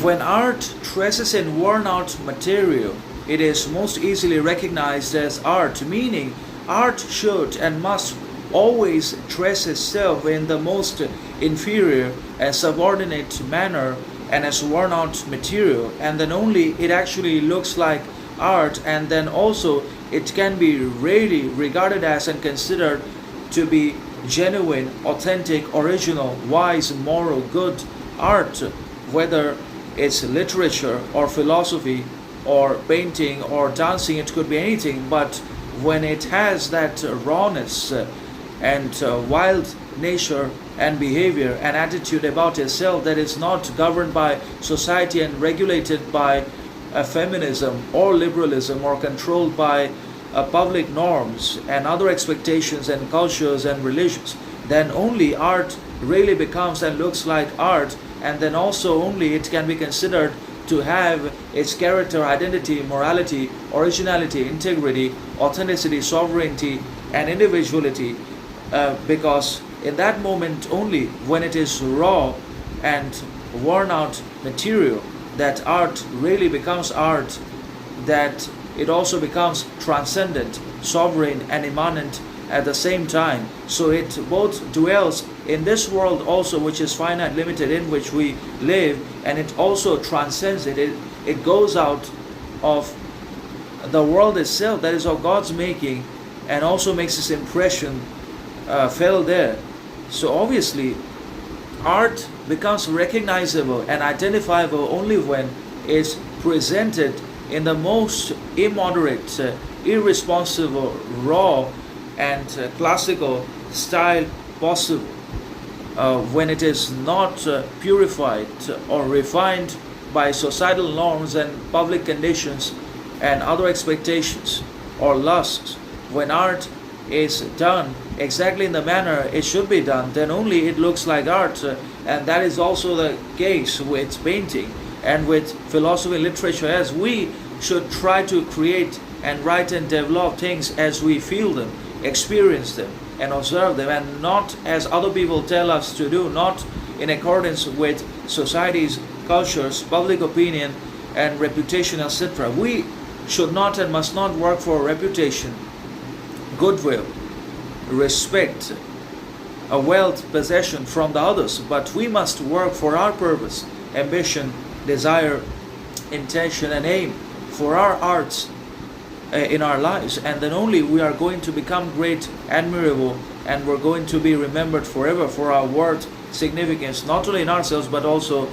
When art traces in worn out material, it is most easily recognized as art, meaning art should and must always dress itself in the most inferior and subordinate manner and as worn out material, and then only it actually looks like art, and then also it can be really regarded as and considered to be genuine, authentic, original, wise, moral, good art, whether it's literature or philosophy or painting or dancing, it could be anything. But when it has that rawness and wild nature and behavior and attitude about itself that is not governed by society and regulated by feminism or liberalism or controlled by public norms and other expectations and cultures and religions, then only art really becomes and looks like art, and then also only it can be considered to have its character, identity, morality, originality, integrity, authenticity, sovereignty, and individuality, because in that moment only, when it is raw and worn out material, that art really becomes art, that it also becomes transcendent, sovereign, and immanent at the same time. So it both dwells in this world also, which is finite, limited, in which we live, and it also transcends it. It goes out of the world itself, that is of God's making, and also makes its impression felt there. So obviously, art becomes recognizable and identifiable only when it's presented in the most immoderate, irresponsible, raw, and classical style possible. When it is not purified or refined by societal norms and public conditions and other expectations or lusts, when art is done exactly in the manner it should be done, then only it looks like art. And that is also the case with painting and with philosophy and literature, as we should try to create and write and develop things as we feel them, experience them, and observe them, and not as other people tell us to do, not in accordance with society's cultures, public opinion, and reputation, etc. We should not and must not work for reputation, goodwill, respect, a wealth, possession from the others, but we must work for our purpose, ambition, desire, intention, and aim for our arts in our lives, and then only we are going to become great, admirable, and we're going to be remembered forever for our worth, significance, not only in ourselves but also